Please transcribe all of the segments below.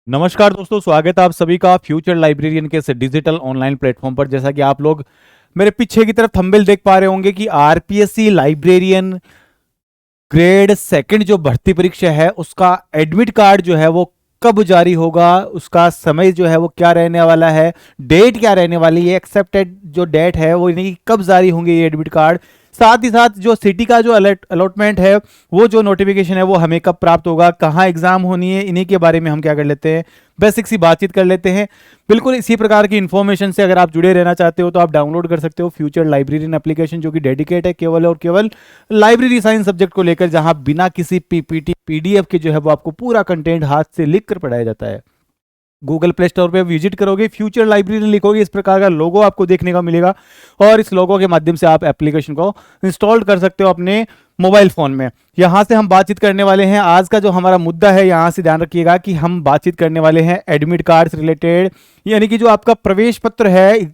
नमस्कार दोस्तों, स्वागत है आप सभी का फ्यूचर लाइब्रेरियन के इस डिजिटल ऑनलाइन प्लेटफॉर्म पर। जैसा कि आप लोग मेरे पीछे की तरफ थंबनेल देख पा रहे होंगे कि आरपीएससी लाइब्रेरियन ग्रेड सेकंड जो भर्ती परीक्षा है उसका एडमिट कार्ड जो है वो कब जारी होगा, उसका समय जो है वो क्या रहने वाला है, डेट क्या रहने वाली है, एक्सेप्टेड जो डेट है वो यानी कि कब जारी होंगे ये एडमिट कार्ड। साथ ही साथ जो सिटी का जो अलॉटमेंट है, वो जो नोटिफिकेशन है वो हमें कब प्राप्त होगा, कहाँ एग्जाम होनी है, इन्हीं के बारे में हम क्या कर लेते हैं, बेसिक सी बातचीत कर लेते हैं। बिल्कुल इसी प्रकार की इन्फॉर्मेशन से अगर आप जुड़े रहना चाहते हो तो आप डाउनलोड कर सकते हो फ्यूचर लाइब्रेरियन एप्लीकेशन, जो कि डेडिकेट है केवल और केवल लाइब्रेरी साइंस सब्जेक्ट को लेकर, जहां बिना किसी पीपीटी पीडीएफ के जो है वो आपको पूरा कंटेंट हाथ से लिख कर पढ़ाया जाता है। गूगल प्ले स्टोर पे विजिट करोगे, फ्यूचर लाइब्रेरी लिखोगे, इस प्रकार का लोगो आपको देखने का मिलेगा और इस लोगो के माध्यम से आप एप्लीकेशन को इंस्टॉल कर सकते हो अपने मोबाइल फोन में। यहां से हम बातचीत करने वाले हैं, आज का जो हमारा मुद्दा है, यहां से ध्यान रखिएगा कि हम बातचीत करने वाले हैं एडमिट कार्ड से रिलेटेड, यानी कि जो आपका प्रवेश पत्र है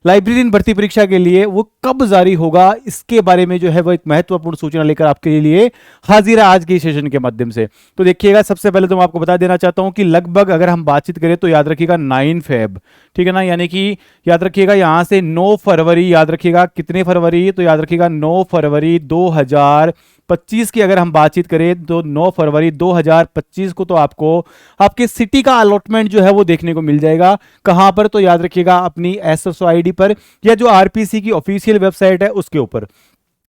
लाइब्रेरियन भर्ती परीक्षा के लिए वो कब जारी होगा, इसके बारे में जो है वो एक महत्वपूर्ण सूचना लेकर आपके लिए हाजिर है आज के सेशन के माध्यम से। तो देखिएगा, सबसे पहले तो मैं आपको बता देना चाहता हूं कि लगभग अगर हम बातचीत करें तो याद रखिएगा 9 फेब, ठीक है ना, यानी कि याद रखिएगा यहां से 9 फरवरी, याद रखिएगा कितने फरवरी, तो याद रखिएगा 9 फरवरी 2025 की अगर हम बातचीत करें तो 9 फरवरी 2025 को तो आपको आपके सिटी का अलॉटमेंट जो है वो देखने को मिल जाएगा। कहां पर, तो याद रखिएगा अपनी एसएसओ आईडी पर या जो आरपीसी की ऑफिशियल वेबसाइट है उसके ऊपर।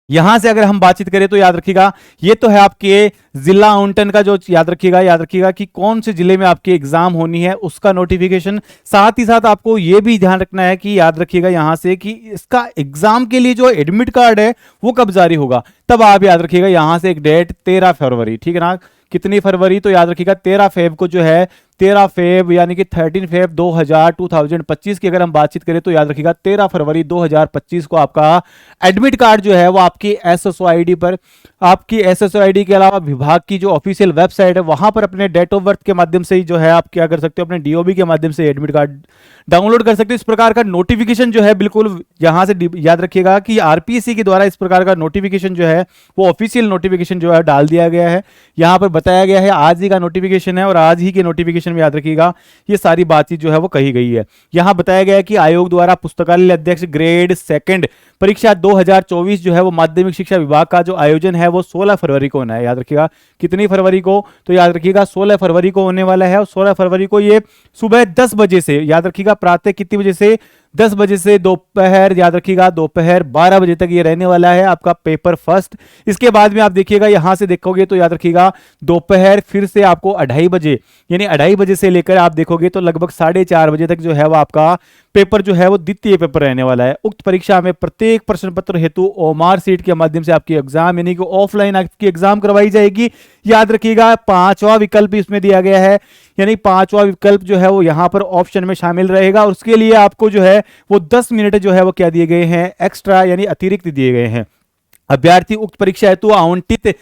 यहां से अगर हम बातचीत करें तो याद रखिएगा ये तो है आपके जिला आवंटन का जो, याद रखिएगा कि कौन से जिले में आपकी एग्जाम होनी है उसका नोटिफिकेशन। साथ ही साथ आपको यह भी ध्यान रखना है कि याद रखिएगा यहां से कि इसका एग्जाम के लिए जो एडमिट कार्ड है वो कब जारी होगा। तब आप याद रखिएगा यहां से एक डेट 13 फरवरी, ठीक है ना, कितनी फरवरी, तो याद रखिएगा 13 फेब को जो है, 13 फेब यानी कि 13 फेब 2025 की अगर हम बातचीत करें तो याद रखिएगा 13 फरवरी 2025 को आपका एडमिट कार्ड जो है वो आपकी एसएसओ आईडी पर, आपकी एसएसओ आईडी के अलावा विभाग की जो ऑफिशियल वेबसाइट है वहां पर अपने डेट ऑफ बर्थ के माध्यम से ही जो है आप क्या कर सकते हो, अपने डीओबी के माध्यम से एडमिट कार्ड डाउनलोड कर सकते हो। इस प्रकार का नोटिफिकेशन जो है बिल्कुल यहां से याद रखिएगा कि आरपीसी के द्वारा इस प्रकार का नोटिफिकेशन जो है वो ऑफिशियल नोटिफिकेशन जो है डाल दिया गया है। यहां पर बताया गया है आज ही का नोटिफिकेशन है और आज ही के नोटिफिकेशन में याद रखिएगा ये सारी बातचीत जो है वो कही गई है। यहां बताया गया है कि आयोग द्वारा पुस्तकालय अध्यक्ष ग्रेड सेकंड परीक्षा 2024 जो है वो माध्यमिक शिक्षा विभाग का जो आयोजन है वो 16 फरवरी को होना है। याद रखिएगा कितनी फरवरी को, तो याद रखिएगा 16 फरवरी को होने वाला है और 16 फरवरी को ये सुबह 10 बजे से, याद रखिएगा प्रातः कितनी बजे से, 10 बजे से दोपहर, याद रखिएगा दोपहर 12 बजे तक ये रहने वाला है आपका पेपर फर्स्ट। इसके बाद में आप देखिएगा यहां से देखोगे तो याद रखिएगा दोपहर फिर से आपको 2:30 बजे, यानी 2:30 बजे से लेकर आप देखोगे तो लगभग 4:30 बजे तक जो है वो आपका पेपर जो है वो द्वितीय पेपर रहने वाला है। उक्त परीक्षा में प्रत्येक प्रश्न पत्र हेतु ओमार सीट के माध्यम से आपकी एग्जाम यानी कि ऑफलाइन आपकी एग्जाम करवाई जाएगी। याद रखिएगा 5वां विकल्प इसमें दिया गया है, यानी 5वां विकल्प जो है वो यहां पर ऑप्शन में शामिल रहेगा और उसके लिए आपको जो है वो 10 मिनट जो है वो क्या दिए गए हैं, एक्स्ट्रा यानी अतिरिक्त दिए गए हैं। अभ्यर्थी उक्त परीक्षा हेतु आवंटित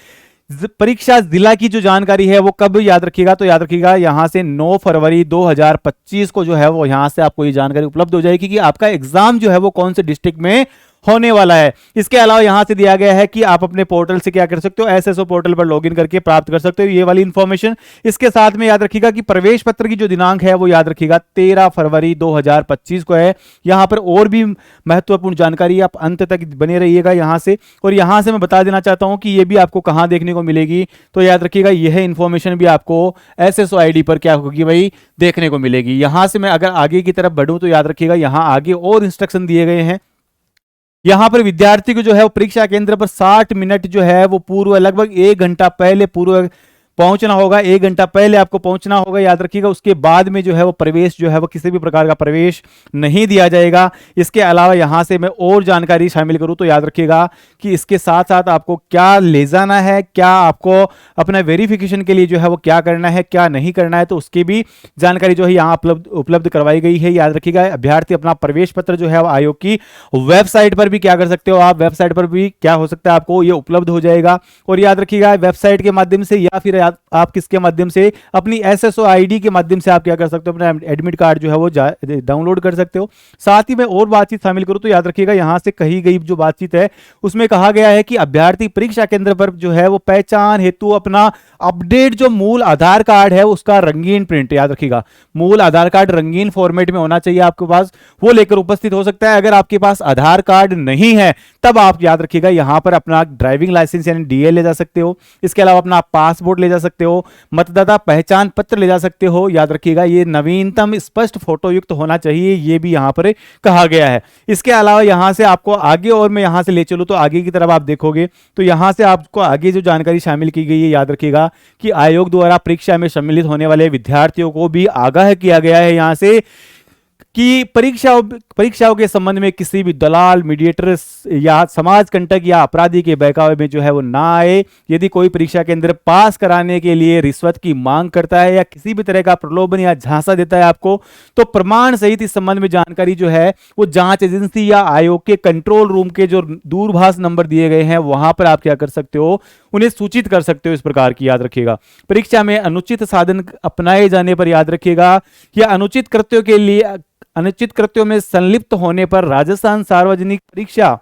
परीक्षा जिला की जो जानकारी है वो कब, याद रखिएगा, तो याद रखिएगा यहां से 9 फरवरी 2025 को जो है वो यहां से आपको ये जानकारी उपलब्ध हो जाएगी कि आपका एग्जाम जो है वो कौन से डिस्ट्रिक्ट में होने वाला है। इसके अलावा यहां से दिया गया है कि आप अपने पोर्टल से क्या कर सकते हो, एसएसओ पोर्टल पर लॉगिन करके प्राप्त कर सकते हो ये वाली इंफॉर्मेशन। इसके साथ में याद रखिएगा कि प्रवेश पत्र की जो दिनांक है वो याद रखिएगा 13 फरवरी 2025 को है। यहां पर और भी महत्वपूर्ण जानकारी आप अंत तक बने रहिएगा यहां से। और यहां से मैं बता देना चाहता हूं कि ये भी आपको कहां देखने को मिलेगी, तो याद रखिएगा यह इंफॉर्मेशन भी आपको एसएसओ आईडी पर क्या होगी भाई, देखने को मिलेगी। यहां से मैं अगर आगे की तरफ बढ़ूं तो याद रखिएगा यहां आगे और इंस्ट्रक्शन दिए गए हैं। यहां पर विद्यार्थी को जो है वो परीक्षा केंद्र पर 60 मिनट जो है वो पूर्व, लगभग 1 घंटा पहले पूर्व पहुंचना होगा, 1 घंटा पहले आपको पहुंचना होगा। याद रखिएगा उसके बाद में जो है वो प्रवेश जो है वो किसी भी प्रकार का प्रवेश नहीं दिया जाएगा। इसके अलावा यहां से मैं और जानकारी शामिल करूं तो याद रखिएगा कि इसके साथ साथ आपको क्या ले जाना है, क्या आपको अपना वेरिफिकेशन के लिए जो है वो क्या करना है, क्या नहीं करना है, तो उसकी भी जानकारी जो है यहाँ उपलब्ध करवाई गई है। याद रखिएगा अभ्यर्थी अपना प्रवेश पत्र जो है वो आयोग की वेबसाइट पर भी क्या कर सकते हो, आप वेबसाइट पर भी क्या हो सकता है आपको ये उपलब्ध हो जाएगा। और याद रखिएगा वेबसाइट के माध्यम से या फिर आप किसके माध्यम से, अपनी एसएसओ आईडी के माध्यम से आप क्या कर सकते हो, अपना एडमिट कार्ड जो है वो डाउनलोड कर सकते हो। साथ ही मैं और बातचीत शामिल करूं तो याद रखिएगा यहां से कही गई जो बातचीत है उसमें कहा गया है कि अभ्यर्थी परीक्षा केंद्र पर जो है वो पहचान हेतु अपना अपडेट जो मूल आधार कार्ड है उसका रंगीन प्रिंट, याद रखिएगा मूल आधार कार्ड रंगीन फॉर्मेट में होना चाहिए आपके पास, वो लेकर उपस्थित हो सकता है। अगर आपके पास आधार कार्ड नहीं है तब आप याद रखिएगा यहां पर अपना ड्राइविंग लाइसेंस यानी डीएल ले जा सकते हो, इसके अलावा अपना पासपोर्ट ले जा सकते हो, मतदाता पहचान पत्र ले जा सकते हो। याद रखिएगा ये नवीनतम स्पष्ट फोटो युक्त होना चाहिए, ये भी यहां पर कहा गया है। इसके अलावा यहां से आपको आगे, और मैं यहां से ले चलूं तो आगे की तरफ आप देखोगे तो यहां से आपको आगे जो जानकारी शामिल की गई है, याद रखिएगा कि आयोग द्वारा परीक्षा में सम्मिलित होने वाले विद्यार्थियों को भी आगाह किया गया है यहां से कि परीक्षाओं के संबंध में किसी भी दलाल, मीडिएटर या समाज कंटक या अपराधी के बहकावे में जो है वो ना आए। यदि कोई परीक्षा केंद्र पास कराने के लिए रिश्वत की मांग करता है या किसी भी तरह का प्रलोभन या झांसा देता है आपको, तो प्रमाण सहित इस संबंध में जानकारी जो है वो जांच एजेंसी या आयोग के कंट्रोल रूम के जो दूरभाष नंबर दिए गए हैं वहां पर आप क्या कर सकते हो, उन्हें सूचित कर सकते हो। इस प्रकार की याद रखिएगा परीक्षा में अनुचित साधन अपनाए जाने पर याद रखिएगा या अनुचित कृत्यों में संलिप्त होने पर राजस्थान सार्वजनिक परीक्षा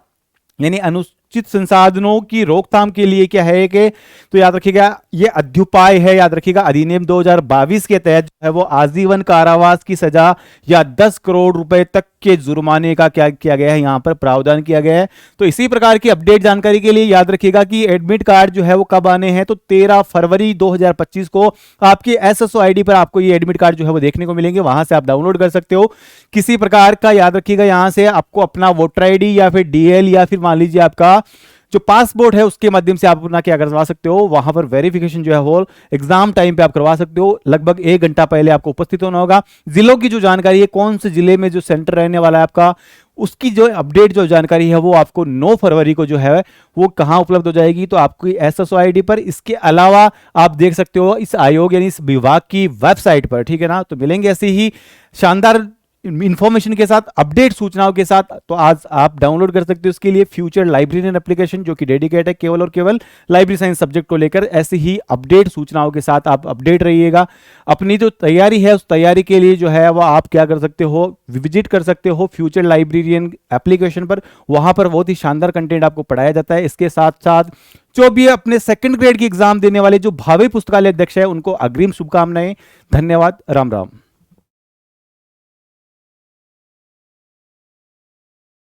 यानी अनुचित संसाधनों की रोकथाम के लिए क्या है कि तो याद रखिएगा ये अध्युपाय है, याद रखिएगा अधिनियम 2022 के तहत जो है वो आजीवन कारावास की सजा या 10 करोड़ रुपए तक के जुर्माने का क्या किया गया है, यहां पर प्रावधान किया गया है। तो इसी प्रकार की अपडेट जानकारी के लिए याद रखिएगा कि एडमिट कार्ड जो है वो कब आने हैं, तो 13 फरवरी 2025 को आपकी एसएसओ आईडी पर आपको ये एडमिट कार्ड जो है वो देखने को मिलेंगे, वहां से आप डाउनलोड कर सकते हो। किसी प्रकार का याद रखिएगा यहां से आपको अपना वोटर आईडी या फिर डीएल या फिर मान लीजिए आपका जो पासपोर्ट है उसके माध्यम से आप अपना क्या करवा सकते हो, वहां पर वेरिफिकेशन जो है वो एग्जाम टाइम पे आप करवा सकते हो। लगभग 1 घंटा पहले आपको उपस्थित होना होगा। जिलों की जो जानकारी है, कौन से जिले में जो सेंटर रहने वाला है आपका, उसकी जो अपडेट जो जानकारी है वो आपको 9 फरवरी को जो है वो कहां उपलब्ध हो जाएगी, तो आपकी एसएसओ आईडी पर। इसके अलावा आप देख सकते हो इस आयोग यानी इस विभाग की वेबसाइट पर, ठीक है ना। तो मिलेंगे ऐसे ही शानदार इंफॉर्मेशन के साथ, अपडेट सूचनाओं के साथ। तो आज आप डाउनलोड कर सकते हो इसके लिए फ्यूचर लाइब्रेरियन एप्लीकेशन, जो कि डेडिकेट है केवल और केवल लाइब्रेरी साइंस सब्जेक्ट को लेकर। ऐसे ही अपडेट सूचनाओं के साथ आप अपडेट रहिएगा। अपनी जो तैयारी है उस तैयारी के लिए जो है वो आप क्या कर सकते हो, विजिट कर सकते हो फ्यूचर लाइब्रेरियन एप्लीकेशन पर। वहां पर बहुत ही शानदार कंटेंट आपको पढ़ाया जाता है। इसके साथ साथ जो भी अपने सेकंड ग्रेड की एग्जाम देने वाले जो भावी पुस्तकालय अध्यक्ष है उनको अग्रिम शुभकामनाएं। धन्यवाद। राम राम।